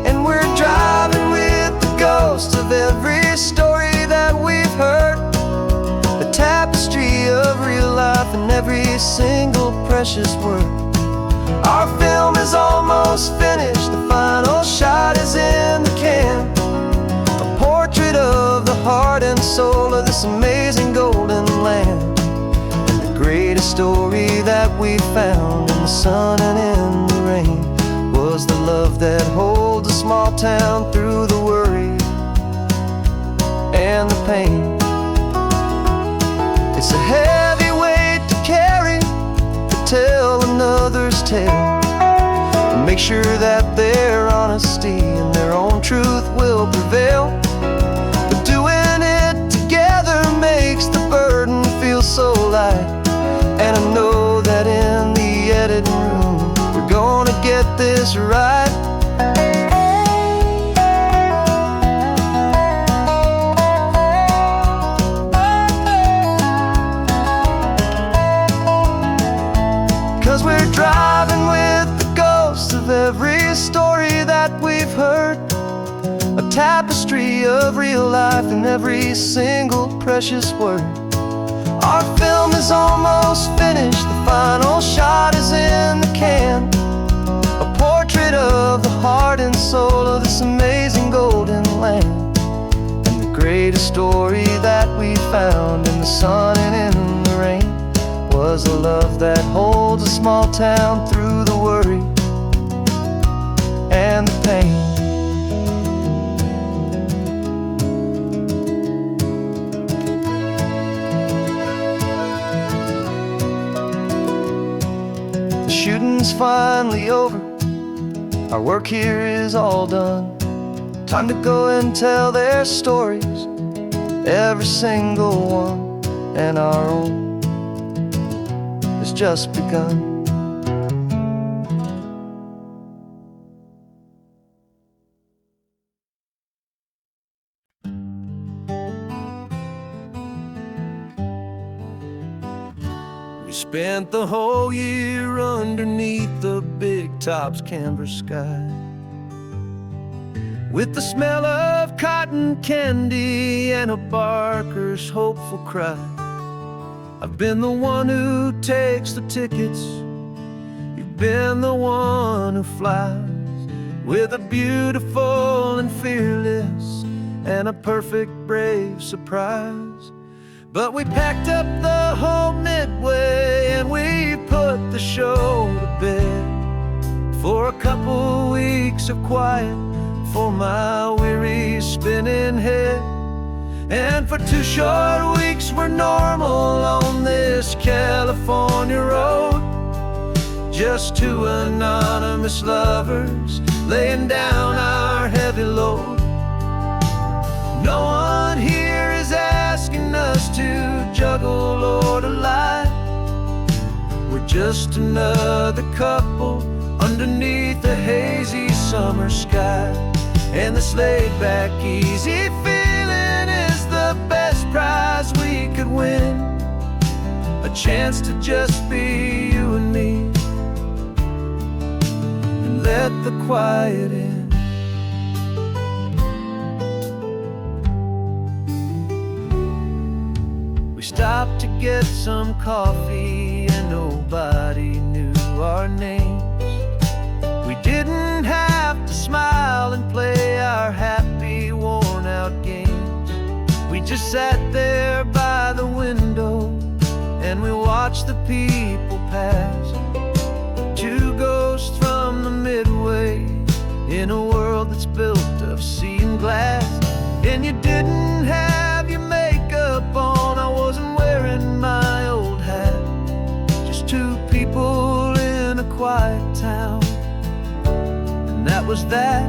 And we're driving with the ghosts of every story that we've heard, the tapestry of real life and every single precious word. Our film is almost finished, the final shot is in the can, a portrait of the heart and soul of this amazing golden land. Greatest story that we found in the sun and in the rain was the love that holds a small town through the worry and the pain. It's a heavy weight to carry, to tell another's tale, and make sure that their honesty and their own truth will prevail. But doing it together makes the burden feel so light. And I know that in the editing room we're gonna get this right. 'Cause we're driving with the ghosts of every story that we've heard, a tapestry of real life in every single precious word. Our film is almost finished, the final shot is in the can, a portrait of the heart and soul of this amazing golden land. And the greatest story that we found in the sun and in the rain was the love that holds a small town through the worry and the pain. Shooting's finally over, our work here is all done. Time to go and tell their stories, every single one, and our own has just begun. Spent the whole year underneath the big top's canvas sky, with the smell of cotton candy and a barker's hopeful cry. I've been the one who takes the tickets, you've been the one who flies, with a beautiful and fearless and a perfect brave surprise. But we packed up the whole Midway and we put the show to bed for a couple weeks of quiet for my weary spinning head. And for 2 short weeks we're normal on this California road, just 2 anonymous lovers laying down our heavy load. No one here is asking us to juggle or to lie. We're just another couple underneath the hazy summer sky. And this laid-back, easy feeling is the best prize we could win, a chance to just be you and me, and let the quiet in. Stopped to get some coffee and nobody knew our names. We didn't have to smile and play our happy, worn-out games. We just sat there by the window and we watched the people pass. Two ghosts from the Midway in a world that's built of sea and glass. And you didn't have your makeup on, I wasn't wearing my old hat. Just two people in a quiet town, and that was that.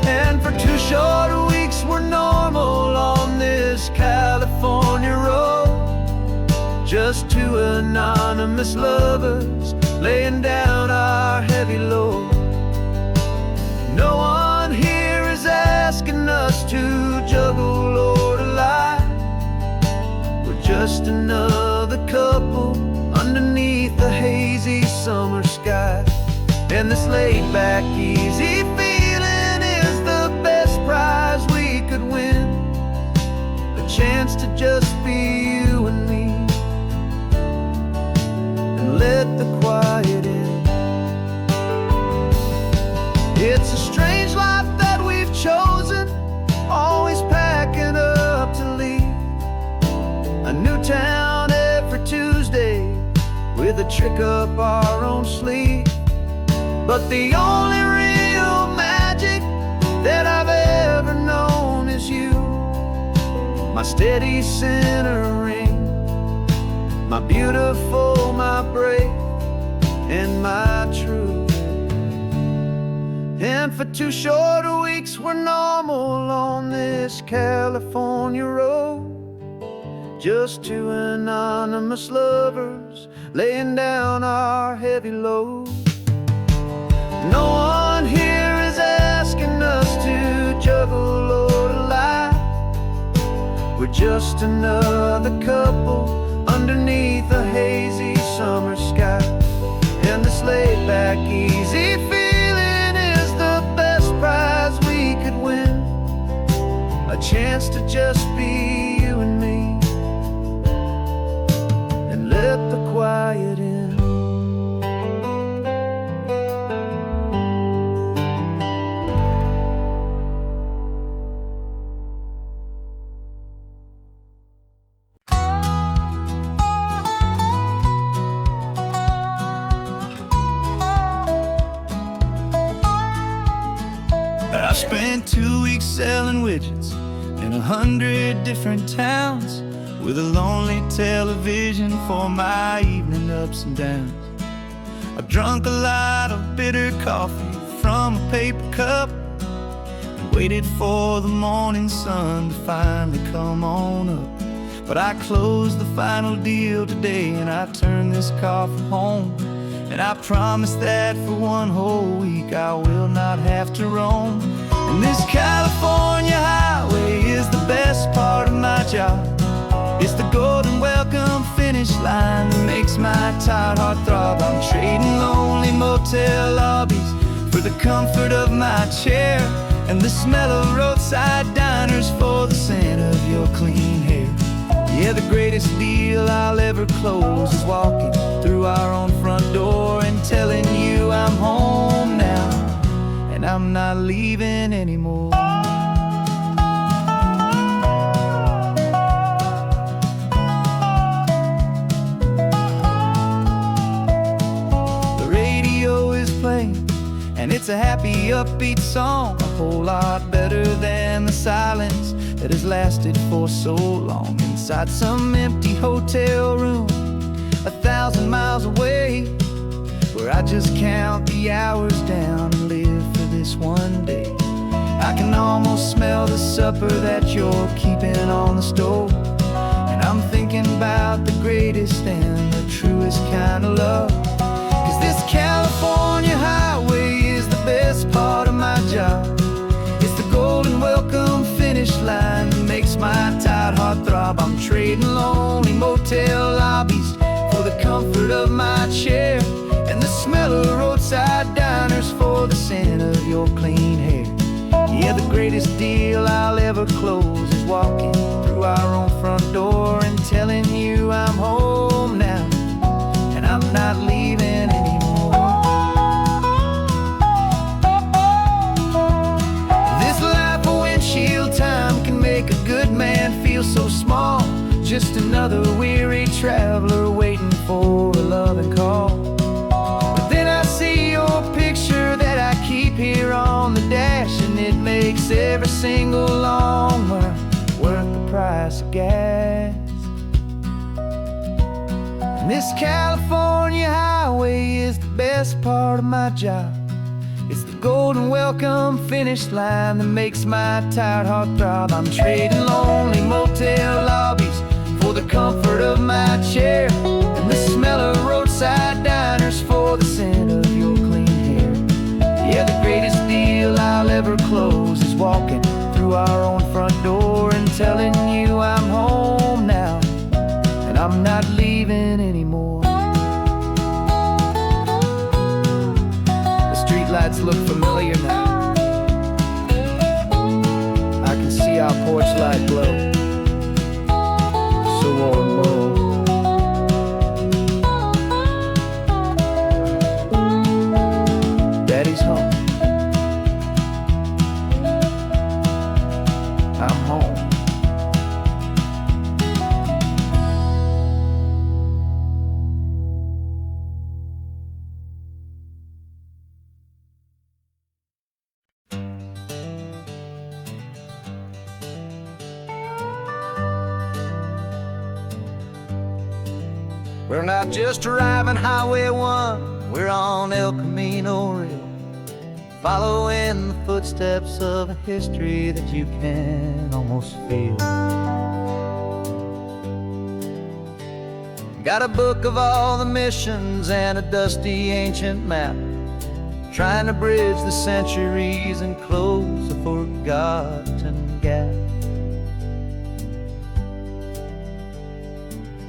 And for 2 short weeks we're normal on this California road, just two anonymous lovers laying down our heavy load. No one here is asking us to juggle or to lie. We're just another couple underneath the hazy summer sky. And this laid-back, easy feeling is the best prize we could win. A chance to just be you and me, and let the quiet in. It's a strange life that we've chosen, always packing up to leave. A new town every Tuesday with a trick up our own sleeve. But the only real magic that I've ever known is you, my steady centering, my beautiful, my brave, and my true. And for 2 short weeks we're normal on this California road, just two anonymous lovers laying down our heavy load. No one here is asking us to juggle or to lie. We're just another couple underneath a hazy summer sky. And this laid-back, easy feeling is the best prize we could win. A chance to just be you and me, and let the quiet in. I spent 2 weeks selling widgets in 100 different towns, with a lonely television for my evening ups and downs. I drunk a lot of bitter coffee from a paper cup and waited for the morning sun to finally come on up. But I closed the final deal today and I turned this car from home. And I promise that for 1 whole week I will not have to roam. And this California highway is the best part of my job. It's the golden welcome finish line that makes my tired heart throb. I'm trading lonely motel lobbies for the comfort of my chair, and the smell of roadside diners for the scent of your clean hair. Yeah, the greatest deal I'll ever close is walking through our own front door and telling you I'm home now, and I'm not leaving anymore. The radio is playing, and it's a happy, upbeat song, a whole lot better than the silence that has lasted for so long inside some empty hotel room 1,000 miles away, where I just count the hours down and live for this one day. I can almost smell the supper that you're keeping on the stove, and I'm thinking about the greatest and the truest kind of love. 'Cause this California highway is the best part of my job. It's the golden welcome finish line that makes my tired heart throb. I'm trading lonely motel lobbies for the comfort of my chair, and the smell of roadside diners for the scent of your clean hair. Yeah, the greatest deal I'll ever close is walking through our own front door and telling you I'm home now, and I'm not leaving anymore. This life of windshield time can make a good man feel so just another weary traveler waiting for a loving call. But then I see your picture that I keep here on the dash, and it makes every single long mile worth the price of gas. And this California highway is the best part of my job. It's the golden welcome finish line that makes my tired heart throb. I'm trading lonely motel lobbies for the comfort of my chair, and the smell of roadside diners for the scent of your clean hair. Yeah, the greatest deal I'll ever close is walking through our own front door and telling you I'm home now, and I'm not leaving anymore. Lights look familiar now. I can see our porch light glow, so warm, Daddy's home. I'm home. We're not just driving Highway 1, we're on El Camino Real, following the footsteps of a history that you can almost feel. Got a book of all the missions and a dusty ancient map, trying to bridge the centuries and close a forgotten gap.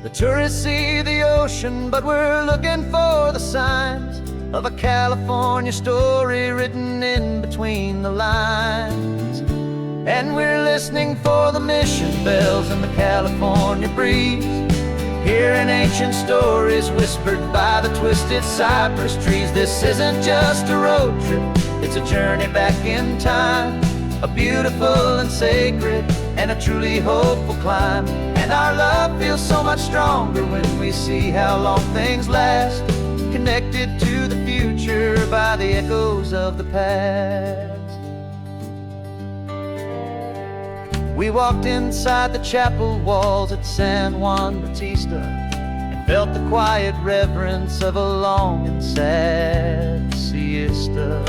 The tourists see the ocean, but we're looking for the signs of a California story written in between the lines. And we're listening for the mission bells in the California breeze, hearing ancient stories whispered by the twisted cypress trees. This isn't just a road trip, it's a journey back in time, a beautiful and sacred and a truly hopeful climb. And our love feels so much stronger when we see how long things last, connected to the future by the echoes of the past. We walked inside the chapel walls at San Juan Bautista and felt the quiet reverence of a long and sad siesta.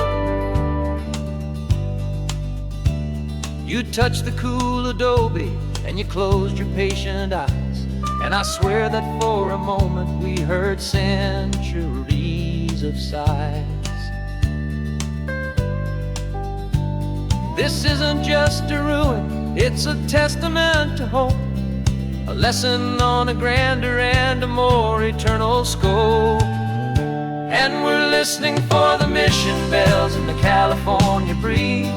You touched the cool adobe and you closed your patient eyes, and I swear that for a moment we heard centuries of sighs. This isn't just a ruin, it's a testament to hope, a lesson on a grander and a more eternal scope. And we're listening for the mission bells in the California breeze,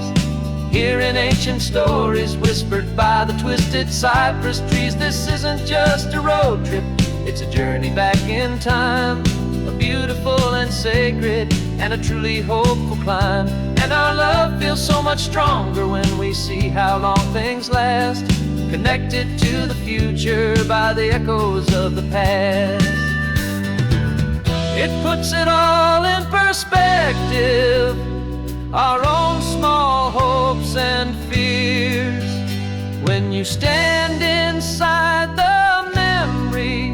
hearing ancient stories whispered by the twisted cypress trees. This isn't just a road trip, it's a journey back in time, a beautiful and sacred and a truly hopeful climb. And our love feels so much stronger when we see how long things last, connected to the future by the echoes of the past. It puts it all in perspective, our own small hopes and fears, when you stand inside the memory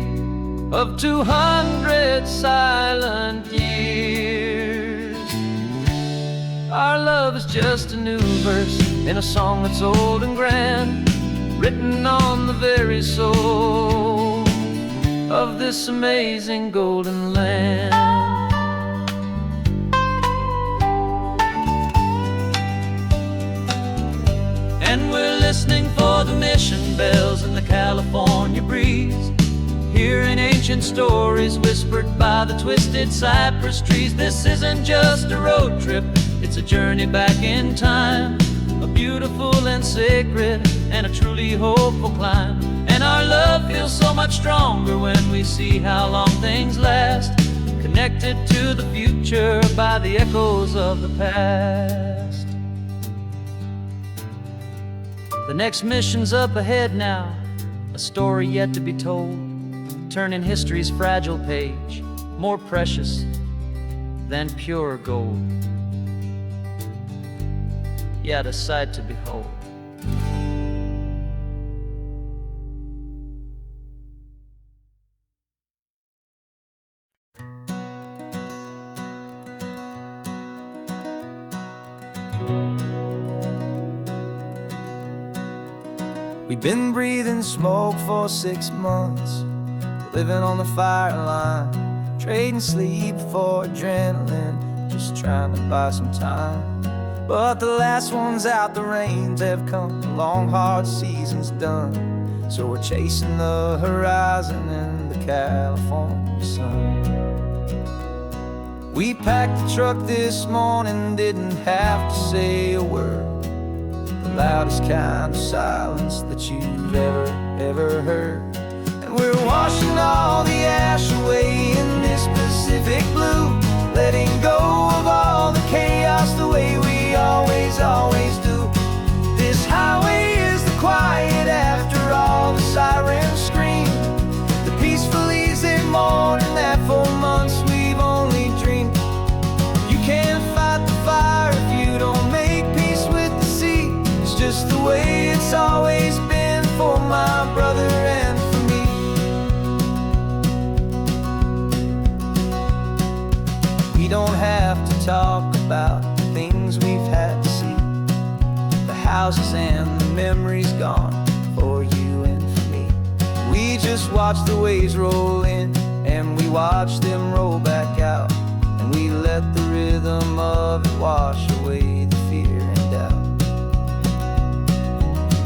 of 200 silent years. Our love is just a new verse in a song that's old and grand, written on the very soul of this amazing golden land. And we're listening for the mission bells in the California breeze, hearing ancient stories whispered by the twisted cypress trees. This isn't just a road trip, it's a journey back in time, a beautiful and sacred and a truly hopeful climb. And our love feels so much stronger when we see how long things last, connected to the future by the echoes of the past. The next mission's up ahead now, a story yet to be told, turning history's fragile page more precious than pure gold. Yet a sight to behold. We've been breathing smoke for 6 months, living on the fire line, trading sleep for adrenaline, just trying to buy some time. But the last one's out, the rains have come, the long hard season's done. So we're chasing the horizon in the California sun. We packed the truck this morning, didn't have to say a word. The loudest kind of silence that you've ever heard. And we're washing all the ash away in this Pacific blue, letting go of all the chaos the way we always do. This highway is the quiet after all the sirens scream, the peaceful easy morning that for months we've only dreamed. You can't fight the fire if you don't make peace with the sea. It's just the way it's always been for my brother and for me. We don't have to talk about the things we've had to see, the houses and the memories gone for you and for me. We just watch the waves roll in and we watch them roll back out, and we let the rhythm of it wash away the fear and doubt.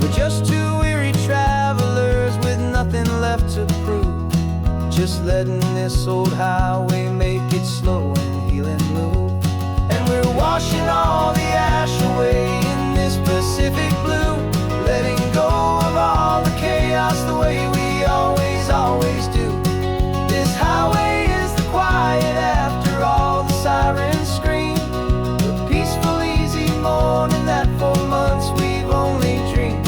We're just two weary travelers with nothing left to prove, just letting this old highway make its slow and healing move. And we're washing all the ash away in this Pacific blue, letting go of all the chaos the way we always do. This highway is the quiet after all the sirens scream, the peaceful easy morning that for months we've only dreamed.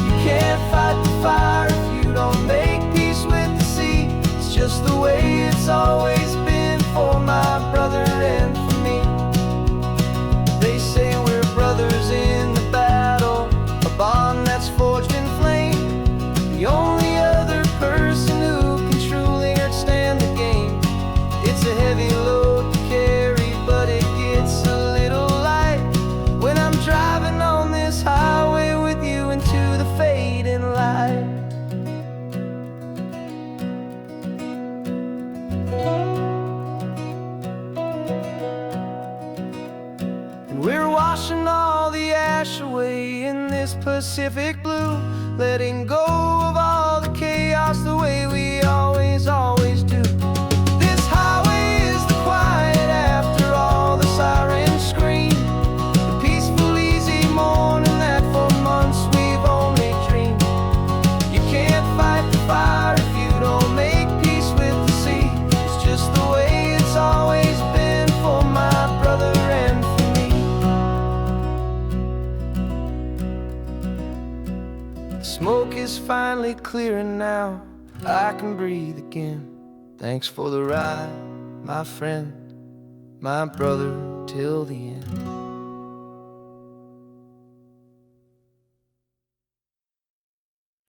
You can't fight the fire if you don't make peace with the sea. It's just the way it's always been for my brother and for me. They say we're brothers in the battle, a bond that's forged in flame. The only other person who can truly stand the game. It's a heavy load to carry, but it gets a little light when I'm driving on this highway with you into the fading light. And we're washing all the ash away in this Pacific blue, letting go of all the chaos the way we always do. This highway is the quiet after all the sirens scream, the peaceful easy morning that for months we've only dreamed. You can't fight the fire if you don't make peace with the sea. It's just the way it's always been for my brother and for me. The smoke is finally clearing now, I can breathe again. Thanks for the ride, my friend, my brother, till the end.